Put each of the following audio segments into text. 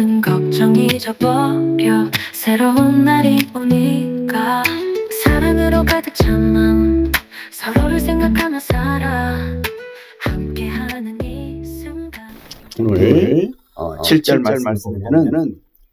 모든 걱정 잊어버려 새로운 날이 오니까 사랑으로 가득 찬 마음 서로를 생각하며 살아 함께하는 이 순간. 오늘 7절 말씀을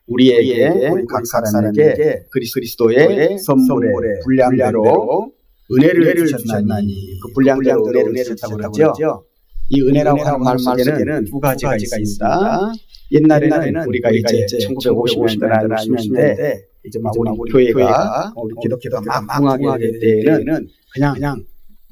우리에게 우리 각 사람에게 그리스도의 선물의 분량대로 은혜를 주셨나니 그 분량대로 은혜를 주셨다고 그러죠. 이 은혜라고 하는 말 속에는 두 가지가 있습니다. 옛날에는 우리가 이제 1950년대나 60년대 이제 막 우리 교회가 우리 기독교가 막 흥하게 될 때에는 그냥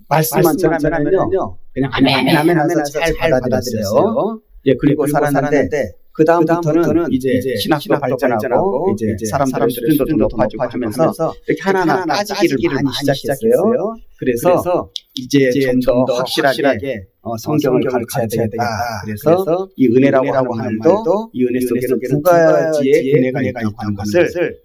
말씀만 전하면요 그냥 아멘 하면서 잘 받아들였어요. 예, 그리고 살았는데 그 다음부터는 이제 신학도 발전하고 이제 사람들의 수준도 높아지고 하면서 이렇게 하나하나 따지기를 많이 시작했어요. 그래서 이제 좀 더 확실하게 성경을 가르쳐야 되겠다. 그래서 이 은혜라고 하는 말도 이 은혜 속에는 두 가지의 은혜가 있다고 하는 것을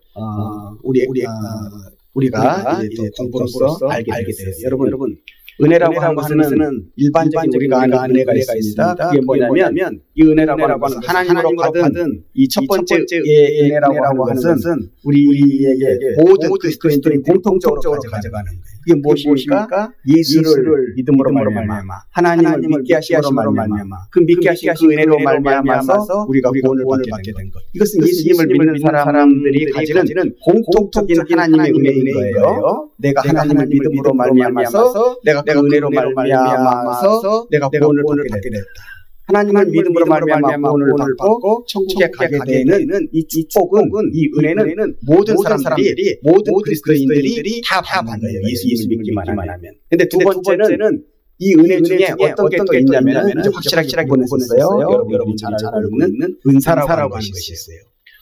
우리가 이제 공부로서 알게 돼요. 여러분 은혜라고 하는 것은 일반적인 우리가 아는 은혜가 있습니다. 그게 뭐냐면 이 은혜라고 하는 것은 하나님으로 받은 이 첫 번째 은혜라고 하는 것은 우리에게 모든 그리스도인들이 공통적으로 가져가는 거예요. 그게 무엇입니까? 예수를 믿음으로 말미암아 하나님을 믿게 하심으로 말미암아 그 믿게 하신 그 은혜로 말미암아서 우리가 구원을 받게 된 것. 이것은 예수님을 믿는 사람들이 가지는 공통적인 하나님의 은혜인 거예요. 내가 하나님을 믿음으로 말미암아서 내가 그 은혜로 말미암아서 내가 구원을 받게 됐다. 하나님을 믿음으로 말미암아 구원을 받고 천국에 가게 되는 이 축복은 이 은혜는 모든 사람들이 모든 그리스도인들이 다 받는 거예요. 예수 믿기만 하면. 근데 두 번째는 이 은혜 중에 어떤 게 또 있냐면 확실하게 구분했어요. 여러분이 잘 알고 있는 은사라고 하는 것이 있어요.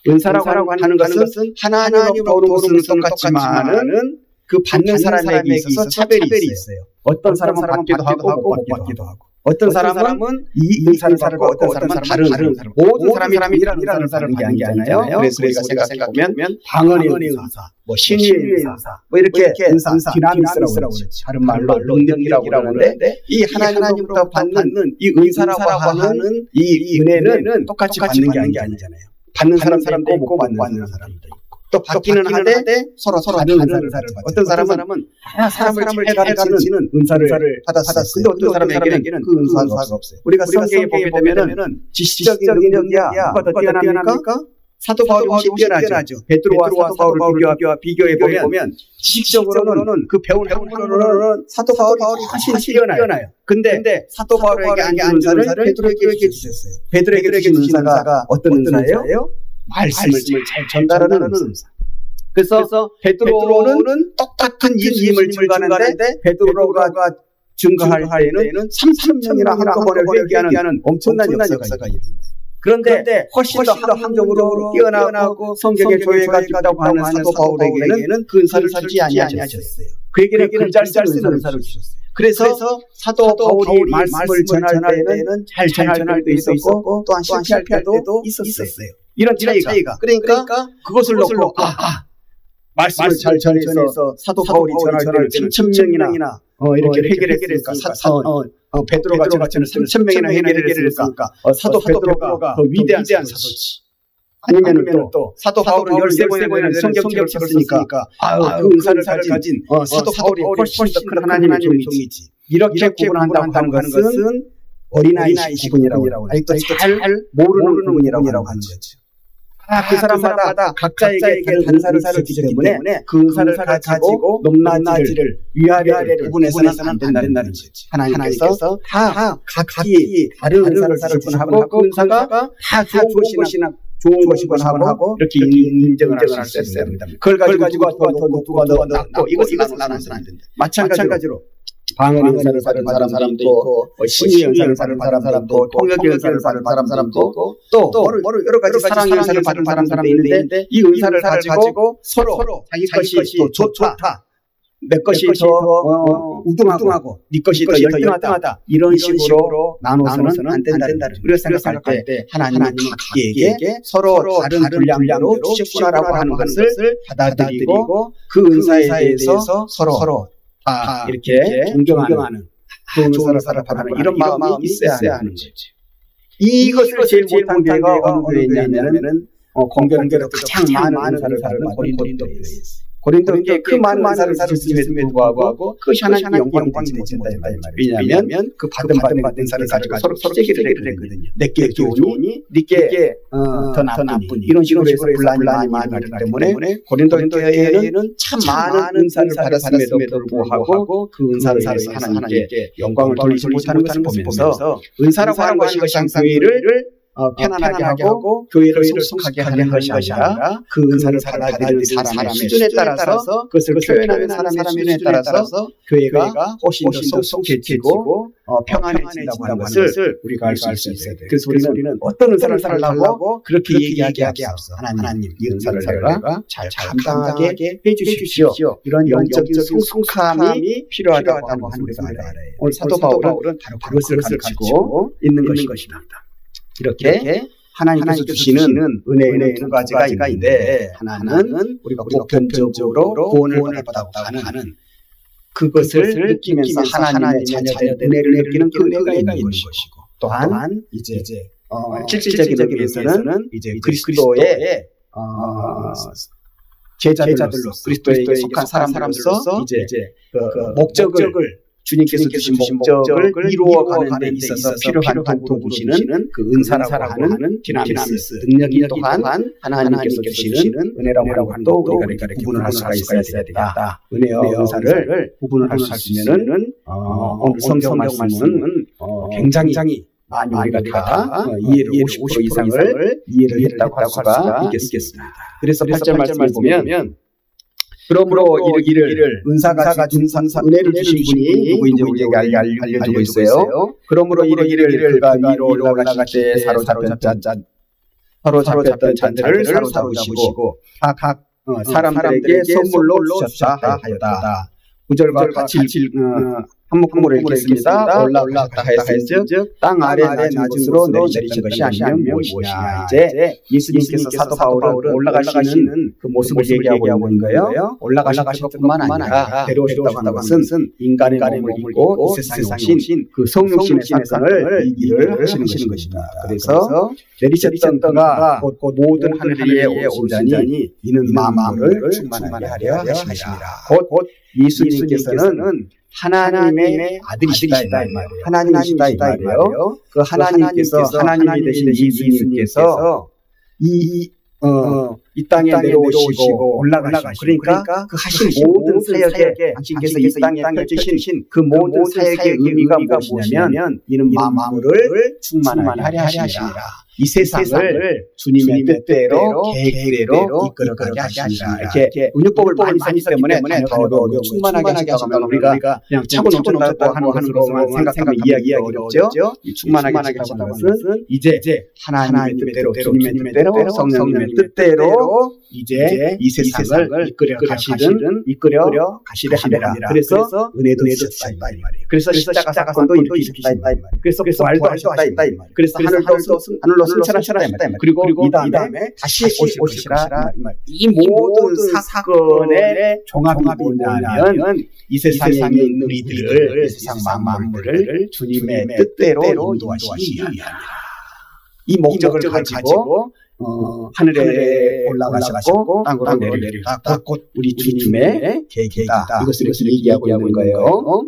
은사라고 하는 것은 하나님으로부터 오는 것은 똑같지만은 그 받는 사람에게 있어서 차별이 있어요. 어떤 사람은 받기도 하고 못 받기도 하고. 어떤 사람은 이 은사를 받고 어떤 사람은 다른 사람. 모든 사람이 일하는 은사를 받는 게 아니잖아요. 그래서 우리가 생각해보면 방언의 은사, 신유의 은사, 이렇게 은사, 디나미스라고 그러죠. 다른 말로 능력이라고 그러는데 이 하나님으로부터 받는 이 은사라고 하는 이 은혜는 똑같이 받는 게 아니잖아요. 받는 사람도 있고 못 받는 사람도 있고. 또 받기는 하되 서로 다른 은사를 받죠. 어떤 사람은 사람을 잘 가르치는 은사를 받았어요. 근데 어떤 사람에게는 그 은사가 없어요. 우리가 성경에 보게 되면은 지식적인 능력이야 누가 더 뛰어납니까? 사도 바울이 훨씬 뛰어나죠. 베드로와 사도 바울을 비교해 보면 지식적으로는 그 배운 학문으로는 사도 바울이 훨씬 뛰어나요. 근데 사도 바울에게 안 주는 은사를 베드로에게 주셨어요. 베드로에게 주신 은사가 어떤 은사예요? 말씀을 잘 전달하는 은사. 그래서 베드로는 똑같은 예수님을 증거하는데 베드로가 증거할 때에는 3,000명이나 한꺼번에 회개하는 엄청난 역사가 일어나요. 그런데 훨씬 더 학문적으로 뛰어나고 성경에 조예가 있다고 하는 사도 바울에게는 그 은사를 주지 아니하셨어요. 그에게는 글잘 쓰는 은사를 주셨어요. 그래서 사도 바울이 말씀을 전할 때는 잘 전할 때도 있었고 또한 실패할 때도 있었어요. 이런 차이가. 그러니까 그것을 놓고 말씀을 잘 전해서 사도 바울이 전할 때는 3,000명이나 이렇게 회개를 했으니까 베드로가 전할 때는 3,000명이나 회개를 했으니까 사도 베드로가 더 위대한 사도지. 아니면 또 사도 바울은 13번이나 성경책을 썼으니까 그 은사를 가진 사도 바울이 훨씬 더 큰 하나님의 종이지. 이렇게 구분한다고 하는 것은 어린아이 기분이라고 아직도 잘 모르는 은이라고 하는 거죠. 그 사람마다 각자에게 은사를 주기 때문에 그 은사를 가지고 높낮이를 위아래를 구분해서는 안 된다는 거지. 하나님께서 다 각기 다른 은사를 주셨고 그 은사가 다 좋은 것이거나 하고 이렇게 인정을 할 수 있어야 됩니다. 그걸 가지고 누가 더 낫고 이것을 나눠서는 안 된다. 마찬가지로 방언의 은사를 받은 사람도 있고 신의 은사를 받은 사람도 있고 통역의 은사를 받은 사람도 있고 또 여러 가지 사랑의 은사를 받은 사람도 있는데 이 은사를 가지고 서로 자기 것이 더 좋다. 내 것이 더 우등하고 네 것이 더 열등하다. 이런 식으로 나눠서는 안 된다는 우리가 생각할 때 하나님은 각기에게 서로 다른 분량으로 주셨구나라고 하는 것을 받아들이고 그 은사에 대해서 서로 다 이렇게 존경하는 좋은 은사를 받는 이런 마음이 있어야 하는 거지. 이것을 제일 못한 교회가 어느 교회냐면은 공교롭게도 가장 많은 은사를 받은 고린도교회였어요. 고린도교회에 그 많은 은사를 주셨음에도 불구하고 그것이 하나님의 영광이 되지 못했다 이 말이에요. 왜냐하면 그 받은 은사를 가지고 서로 제기를 했거든요. 내게 좋으니 네게 더 나쁘니 이런 식으로 해서 분란이 많이 일어나기 때문에 고린도교회에는 참 많은 은사를 받았음에도 불구하고 그 은사를 위해서 하나님께 영광을 돌리지 못하는 것을 보면서 은사라고 하는 것이 항상 교회를 편안하게 하고 교회를 성숙하게 하는 것이 아니라 그 은사를 받아들이는 사람의 수준에 따라서 그것을 표현하는 사람의 수준에 따라서 교회가 훨씬 더 성숙해지고 평안해진다고 하는 것을 우리가 알 수 있어야 돼요. 그래서 우리는 어떤 은사를 달라고 그렇게 얘기하기 앞서 하나님 이 은사를 내가 잘 감당하게 해주십시오. 이런 영적인 성숙함이 필요하다고 하는 것을 우리가 알아야 해요. 오늘 사도 바울은 바로 그것을 가르치고 있는 것입니다. 이렇게 하나님께서 주시는 은혜에는 두 가지가 있는데 하나는 우리가 보편적으로 구원을 받았다고 하는 그것을 느끼면서 하나님의 자녀된 은혜를 느끼는 그 은혜가 있는 것이고 또한 이제 실질적인 의미에서는 이제 그리스도의 제자들로서 그리스도에 속한 사람으로서 이제 그 목적을 주님께서 주신 목적을 이루어가는 데 있어서 필요한 도구로 주시는 그 은사라고 하는 디나미스 능력이 또한 하나님께서 주시는 은혜라고 하는 또 우리가 이렇게 구분을 할 수가 있어야 되겠다. 은혜와 은사를 구분을 할 수 있으면은 오늘 성경 말씀은 굉장히 많이 우리가 다 이해를 50% 이상을 이해를 했다고 할 수가 있겠습니다. 그래서 8절 말씀을 보면 그러므로 이르기를 은사가 준 은혜를 주신 분이 누구인지 우리에게 알려주고 있어요. 그러므로 이르기를 그가 위로 올라가실 때 사로잡혔던 잔들을 사로잡으시고 각 사람들에게 선물로 주셨다 하였다. 9절과 같이 한목으로 읽겠습니다. 올라갔다 하였은즉 땅 아래 낮은 곳으로 내리신 것이 아니면 무엇이냐. 이제 예수님께서 사도 바울은 올라가시는 그 모습을 얘기하고 있는 거예요. 올라가실 것뿐만 아니라 데려오셨다고 하는 것은 인간의 몸을 입고 이 세상에 오신 그 성육신의 사건을 얘기를 하시는 것입니다. 그래서 내리셨던 그가 곧 모든 하늘 위에 오시다니 이는 마음을 충만하게 하려 하시니라. 곧 예수님께서는 하나님의 아들이시다 이 말이에요. 하나님이시다 이 말이에요. 그 하나님께서 하나님이 되신 예수님께서 이 땅에 내려오시고 올라가시고 그러니까 그 하신 모든 사역에 당신께서 이 땅에 펼치신 그 모든 사역의 의미가 무엇이냐면 이는 만물을 충만하게 하려 하시니라. 이 세상을 주님의 뜻대로 계획대로 이끌어가게 하시니라. 이렇게 은유법을 많이 쓰기 때문에 더 어려워 충만하게 하시다고 하면 우리가 그냥 차고 넘쳤다고 하는 것으로만 생각하면 이야기하기 어렵죠. 이 충만하게 하시다고 하는 것은 이제 하나님의 뜻대로 주님의 뜻대로 성령님의 뜻대로 이제 이 세상을 이끌어 가시려 하니라. 그래서 은혜도 주셨다 이 말이에요. 그래서 십자가 사건도 일으키셨다 이 말이에요. 그래서 말도 하셨다 이 말이에요. 그래서 하늘로 승천하시라 이 말이에요. 그리고 이 다음에 다시 오시라 이 말이에요. 이 모든 사건의 종합이 뭐냐면 이 세상에 있는 우리들을 이 세상 만물을 주님의 뜻대로 인도하시기 위함이라. 이 목적을 가지고 하늘에 올라가셨고 땅으로 내려오셨다. 곧 우리 주님의 계획이다. 이것을 얘기하고 있는 거예요.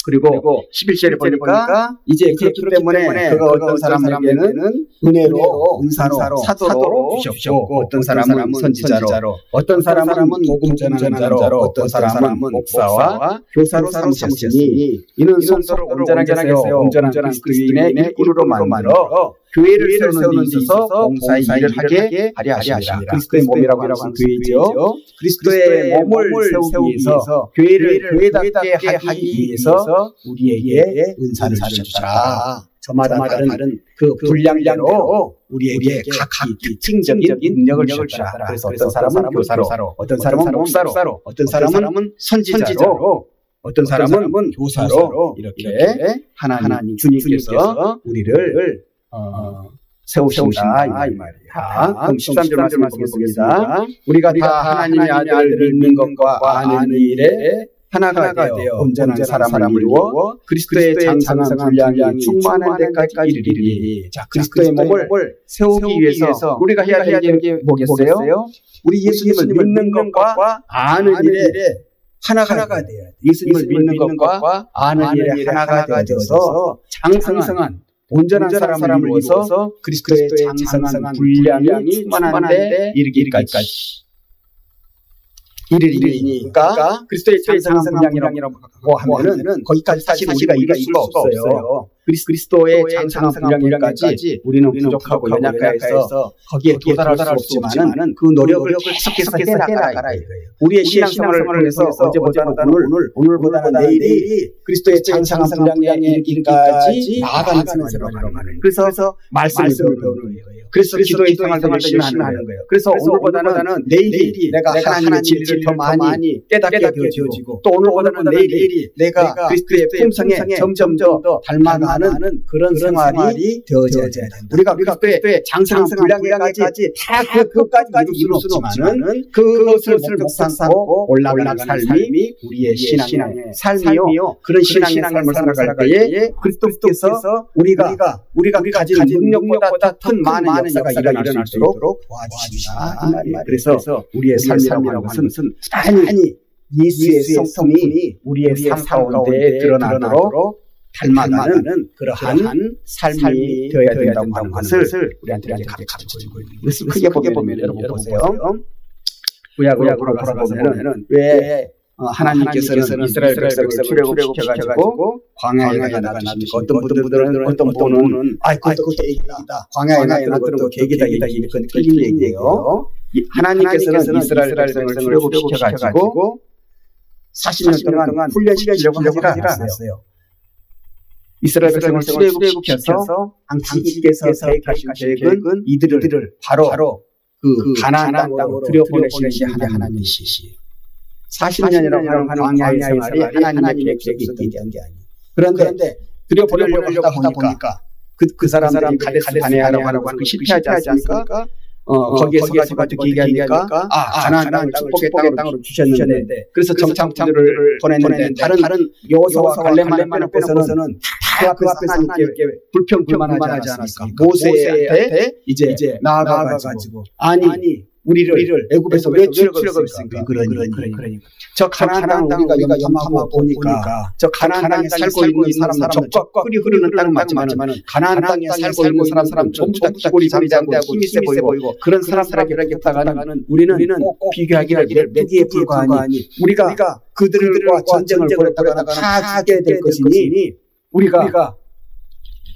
그리고 11절에 보니까 이제 그렇기 때문에 그가 어떤 사람에게는 은혜로 은사로 사도로 주셨고 어떤 사람은 선지자로 어떤 사람은 복음 전하는 자로 어떤 사람은 목사와 교사로 삼으셨으니 이는 성도를 온전하게 세워 온전한 그리스도인의 일꾼으로 만들어 교회를 세우는 데 있어서 봉사의 일을 하게 하려 하시니라. 그리스도의 몸이라고 하는 교회죠. 그리스도의 몸을 세우기 위해서 교회를 교회답게 하기 위해서 우리에게 은사를 주셨다. 저마다 다른 그 분량대로 우리에게 각기 특징적인 능력을 주셨다. 그래서 어떤 사람은 교사로, 어떤 사람은 목사로, 어떤 사람은 선지자로, 어떤 사람은 교사로 이렇게 하나님 주님께서 우리를 세우신다 이 말이에요. 그럼 13절 말씀을 보겠습니다. 우리가 다 하나님의 아들을 믿는 것과 아는 일에 하나가 되어 온전한 사람을 이루어 그리스도의 장성한 분량이 충만한 데까지 이르리니. 자, 그리스도의 몸을 세우기 위해서 우리가 해야 되는 게 뭐겠어요? 우리 예수님을 믿는 것과 아는 일에 하나가 돼야 돼. 예수님을 믿는 것과 아는 일에 하나가 되어서 장성한 온전한 사람을 이루어서 그리스도의 장성한 분량이 충만한 데 이르기까지. 이르리니까 그리스도의 장성한 분량이라고 하면은 거기까지 사실 우리가 이룰 수가 없어요. 그리스도의 장성한 분량까지 우리는 부족하고 연약해서 거기에 도달할 수 없지만은 그 노력을 계속해서 해나가라 이거예요. 우리의 신앙생활을 통해서 어제보다는 오늘보다는 내일이 그리스도의 장성한 분량에 이르기까지 나아가는 생활이라고 하는 거예요. 그래서 말씀을 배우는 거예요. 그래서 기도의 생활을 열심히 하는 거예요. 그래서 오늘보다는 내일이 내가 하나님의 진리를 더 많이 깨닫게 되어지고 또 오늘보다는 내일이 내가 그리스도의 품성에 점점 더 닮아가는 그런 생활이 되어져야 된다. 우리가 그리스도의 장성한 분량에까지 다 그것까지 이룰 수는 없지만은 그것을 못 삼고 올라가는 삶이 우리의 신앙의 삶이요. 그런 신앙의 삶을 살아갈 때에 그리스도께서 우리가 가진 능력보다 더 많은 역사가 일어날 수 있도록 도와주신다. 그래서 우리의 삶이라고 하는 것은 단히 예수의 성품이 우리의 삶 가운데 드러나도록 닮아가는 그러한 삶이 되어야 된다고 하는 것을 우리한테 가르쳐주고 있는 것을 크게 보게 보면 여러분 보세요. 구약으로 돌아가보면 왜 하나님께서는 이스라엘 백성을 출애굽시켜가지고 광야에 놔두시고 어떤 분들은 그것도 얘기다. 광야에 놔두는 거 계기다. 그건 틀린 얘기예요. 하나님께서는 이스라엘 백성을 출애굽시켜가지고 40년 동안 훈련시키려고 하지 않았어요. 이스라엘 백성을 출애굽시켜서 당신께서 계획하신 계획은 이들을 바로 그 가나안 땅으로 들여보내시는 게 하나님이시지. 40년이라고 하는 광야의 생활이 하나님의 계획이 있던 게 아니에요. 그런데 들여보내려고 하다 보니까 그 사람들이 가데스 바네아라고 하는 그 실패하지 않습니까? 거기에서 가지고 얘기하니까 가나안 땅을 축복의 땅으로 주셨는데 그래서 정탐꾼들을 보냈는데 다른 여호수아와 갈렙만 빼놓고서는 다 그 앞에서 하나님께 불평불만하지 않았습니까? 모세한테 이제 나아가가지고 아니 우리를 애굽에서 왜 출애굽했습니까? 그러니까 저 가나안 땅 우리가 염탐하고 보니까 저 가나안 땅에 살고 있는 사람은 적과 꿀이 흐르는 땅은 맞지만은 가나안 땅에 살고 있는 사람 전부 다 기골이 잠자고 힘이 세 보이고 그런 사람들에게다가는 우리는 꼭 비교하기를 메기에 불과하니 우리가 그들과 전쟁을 벌였다가 다 죽게 될 것이니 우리가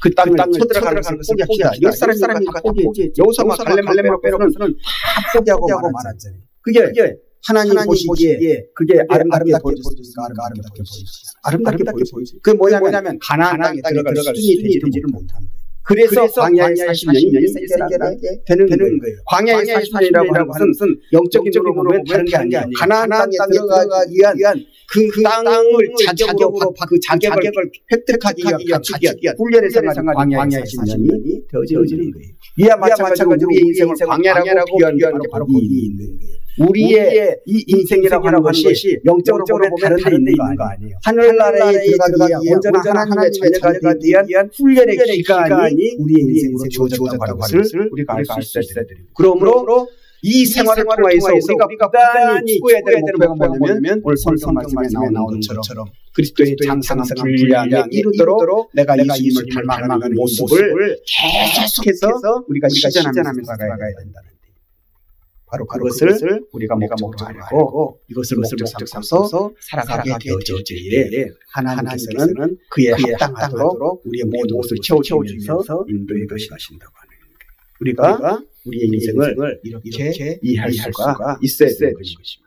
그 땅을 쳐들어가는 것을 포기합시다. 열 사람이 다 포기했지. 여호수아와 갈렙만 빼놓고서는 다 포기하고 말았잖아요. 그게 하나님 보시기에 그게 아름답게 보여졌습니까? 아름답게 보여졌어요. 그게 뭐냐면 가나안 땅에 들어갈 수준이 되지를 못한 거예요. 그래서 광야의 40년이 생겨나게 되는 거예요. 광야의 40년이라고 하는 것은 영적인 으로 보면 다른 게 아니에요. 가나안 땅에 들어가기 위한 그 땅을 자격으로 그 자격을 획득하기 위한 훈련의 생활 광야의 40년이 되어지는 거예요. 이와 마찬가지로 우리의 인생을 광야라고 비유하는 게 바로 거기 있는 거예요. 우리의 이 인생이라고 하는 것이 영적으로 보면 다른 데 있는 거 아니에요. 하늘나라에 들어가기 위한 온전한 하나님의 자녀가 되기 위한 훈련의 기간이 우리의 인생으로 주어졌다고 하는 것을 우리가 알 수 있어야 됩니다. 그러므로 이 생활을 통해서 우리가 부단히 추구해야 되는 목표가 뭐냐면 오늘 성경 말씀에 나오는 것처럼 그리스도의 장성한 분량에 이르도록 내가 예수님을 닮아가는 모습을 계속해서 우리가 실천하면서 나가야 된다는 바로 그것을 우리가 목적으로 알고 이것을 목적 삼아서 살아가게 되어지기에 하나님께서는 그에 합당하도록 우리의 모든 것을 채워주면서 인도해 가신다고 하는 거예요. 우리가 우리의 인생을 이렇게 이해할 수가 있어야 되는 것입니다.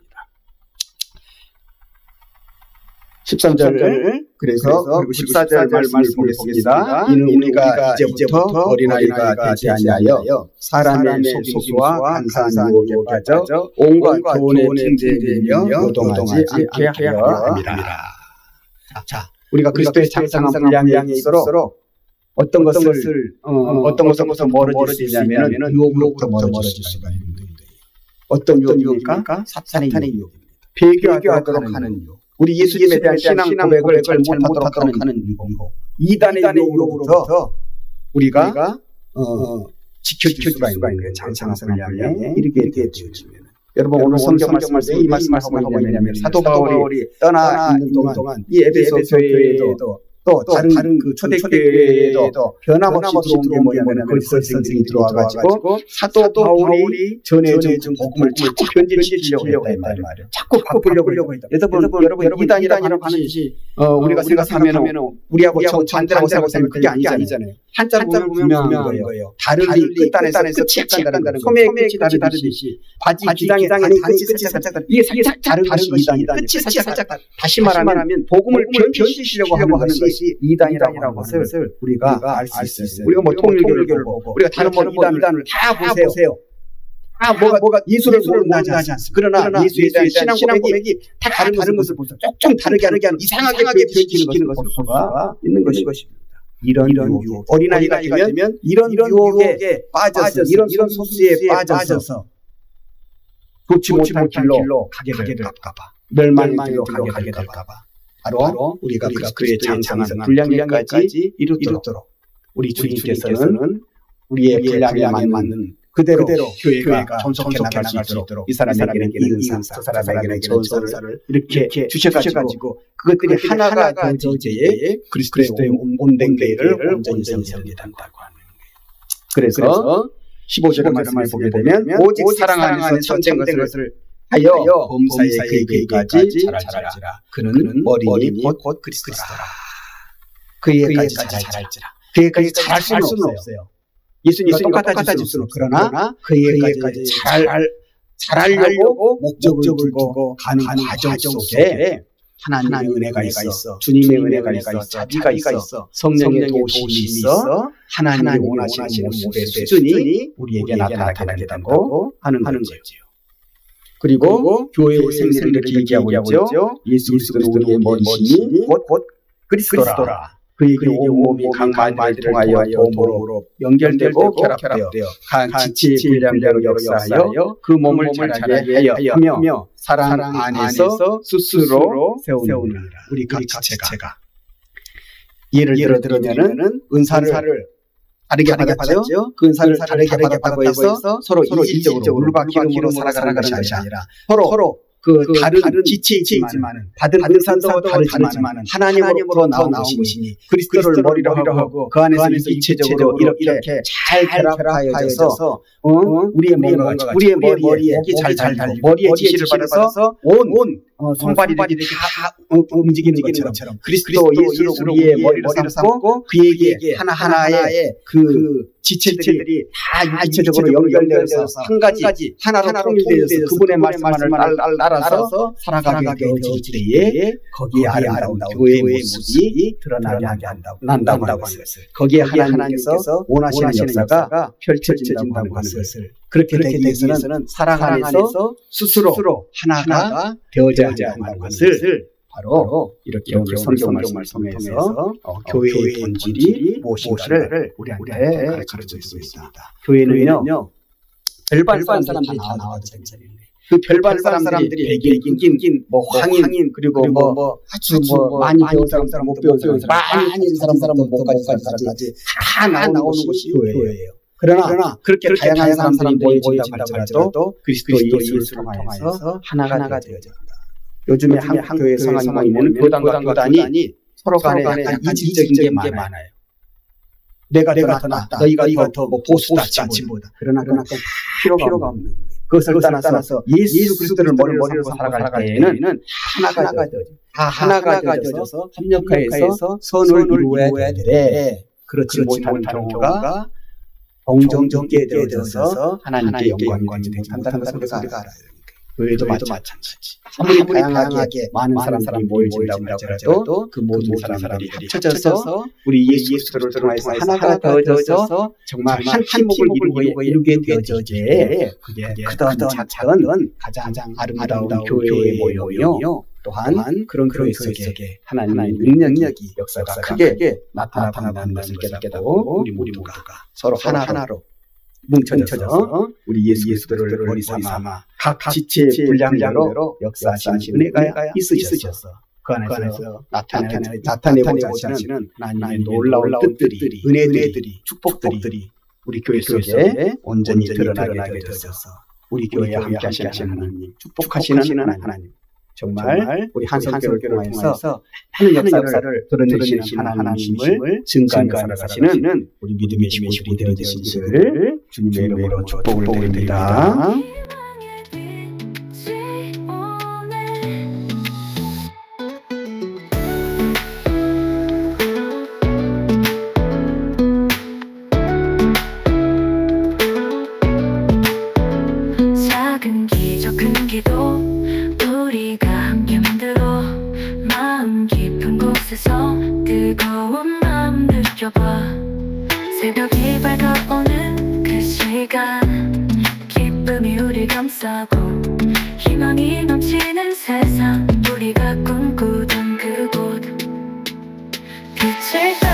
13절 그래서 그리고 14절 말씀을 보겠습니다. 이는 우리가 이제부터 어린아이가 되지 아니하여 사람의 속이와 간사한 유혹에 빠져 온갖 교훈에 핑계대며 요동하지 않게 하여 합니다. 자, 우리가 그리스도의 장성한 분량에 있도록 어떤 것을 멀어질 수 있냐면 유혹으로부터 멀어질 수가 있는 거예요. 어떤 유혹입니까? 사탄의 유혹입니다. 배교하도록 하는 유혹. 우리 예수님에 대한 신앙 고백을 잘 못하도록 하는 유혹, 이단의 유혹으로부터 우리가 지켜줄 수가 있는 거예요. 장창한 분량에 이렇게 되어지면. 여러분 오늘 성경 말씀을 이 말씀을 하고 있냐면 사도 바울이 떠나 있는 동안 이 에베소 교회에도 또 다른 그 초대교회에도 변함없이 들어온 게 뭐냐면 그리스도 선생이 들어와가지고 사도 바울이 전해준 복음을 자꾸 변질시키려고 했단 말이에요. 자꾸 바꾸려고 했다. 여러분 이단이라고 하는 것이 우리가 생각하면 우리하고 반대라고 생각하면 그게 아니잖아요. 한자를 보면 분명한 거예요. 다르리 끝단에서 끝이 약간 다른 소매의 끝이 다르듯이 바지 기장의 끝이 살짝 다른 이게 살짝 다른 것이 이단이다. 끝이 살짝 다시 말하면 복음을 변질시키려고 하는 것이 이단이라고 하는 것을 우리가 알 수 있어요. 우리가 뭐 통일교를 보고 우리가 다른 이단을 다 보세요. 뭐가 예수를 모르지 않습니다. 그러나 예수에 대한 신앙 고백이 다 다른 것을 보세요. 좀 다르게 하는 이상하게 변질시키는 것을 볼 수가 있는 것입니다. 이런 유혹. 어린아이가 되면 이런 유혹에 빠져서 이런 소수에 빠져서 좋지 못한 길로 가게 될까봐 멸망의 길로 가게 될까봐 바로 우리가 그리스도의 장창한 분량에까지 이루도록 우리 주님께서는 우리의 분량에 맞는 그대로 교회가 존속해 나갈 수 있도록 이 사람에게는 이은사, 저 사람에게는 전사를 이렇게 주셔가지고 그것들이 하나가 되어질 때에 그리스도의 온된 교회를 온전히 섬기다고 하는 거예요. 그래서 15절의 말씀을 보게 되면 오직 사랑 안에서 전된 것을 하여 범사의 그에게까지 자랄지라. 그는 머리니 곧 그리스도라. 그에게까지 자랄지라. 그에게까지 자랄 수는 없어요. 예수님과 똑같아질 수는 그러나 그에게까지 자라려고 목적을 두고 가는 과정 속에 하나님의 은혜가 있어, 주님의 은혜가 있어, 자비가 있어, 성령의 도우심이 있어, 하나님이 원하시는 모습의 수준이 우리에게 나타나게 된다고 하는 거지요. 그리고 교회의 생리를 이렇게 얘기하고 있죠. 예수 그리스도는 우리의 머리시니 곧 그리스도라. 그에게 온몸이 각 만들을 통하여 도움으로 연결되고 결합되어 각 지체의 분량으로 역사하여 그 몸을 자라게 하며 사랑 안에서 스스로 세우느니라. 우리 각 지체가 예를 들면은 은사를 다르게 받았죠. 그 은사를 다르게 받았다고 해서 서로 이질적으로 물과 기름으로 살아가는 것이 아니라 서로 다른 지체이지만은 받은 은사도 다르지만은 하나님으로부터 나온 것이니 그리스도를 머리로 하고 그 안에서 일체적으로 이렇게 잘 결합하여져서 우리의 머리에 목이 잘 달리고 머리의 지시를 받아서 온 손발이 이렇게 다 움직이는 것처럼 그리스도 예수를 우리의 머리로 삼고 그에게 하나하나의 그 지체들이 다 일체적으로 연결되어서 한 가지 하나로 통일되어서 그분의 말씀만을 따라서 살아가게 되어질 때에 거기에 아름다운 교회의 모습이 드러나게 난다고 하는 것을 거기에 하나님께서 원하시는 역사가 펼쳐진다고 하는 것을 그렇게 되기 위해서는 사랑 안에서 스스로 하나가 되어져야 한다는 것을 바로 이렇게 오늘 성경 말씀을 통해서 교회의 본질이 무엇인가를 우리한테 가르쳐 주고 있습니다. 교회는요 별반 사람들이 다 나와도 괜찮은데 그 별반 사람들이 백인, 황인 그리고 아주 많이 배운 사람, 못 배운 사람, 많이 사람, 못 가진 사람까지 다 나오는 것이 교회예요. 그러나 그렇게 다양한 사람들이 모여진다고 할지라도 그리스도 예수를 통해서 하나가 되어진다. 요즘에 한국 교회 상황이 뭐냐면 교단과 교단이 서로 간에 약간 이질적인 게 많아요. 내가 더 낫다. 너희가 더 보수다, 진보다. 그러나 필요가 없는 거예요. 그것을 따라서 예수 그리스도를 머리로 살아갈 때에는 하나가 되어져. 다 하나가 되어져서 협력하여서 선을 이루어야 돼. 그렇지 못하는 경우가 동정적게 되어져서 하나님께 영광이 되지 못한다는 것을 우리가 알아야 돼요. 교회도 마찬가지. 아무리 다양하게 많은 사람들이 모여진다고 할지라도 그 모든 사람들이 합쳐져서 우리 예수 그리스도를 통해서 하나가 되어져서 정말 한 팀목을 이루게 되어져야 그게 크던 작은 가장 아름다운 교회의 모임이요. 또한 그런 교회 속에 하나님의 능력이 역사가 크게 나타나는 것을 깨닫고 우리 모두가 서로 하나로 뭉쳐져서 우리 예수 그리스도를 머리 삼아 각 지체의 분량대로 역사하시는 은혜가 있으셔서 그 안에서 나타내고자 하시는 하나님의 놀라운 뜻들이, 은혜들이, 축복들이 우리 교회 속에 온전히 드러나게 되어져서 우리 교회에 함께 하시는 하나님, 축복하시는 하나님, 정말 우리 한성교를 통해서 하는 역사를 드러내시는 하나님을 증거하며 살아가시는 우리 믿음의 시민들이 되시기를 주님의 이름으로 축복을 드립니다. 작은 기적 큰 기도 우리가 함께 만들어 마음 깊은 곳에서 뜨거운 마음 느껴봐. 새벽이 밝아오는 그 시간 기쁨이 우리 감싸고 희망이 넘치는 세상 우리가 꿈꾸던 그곳 빛을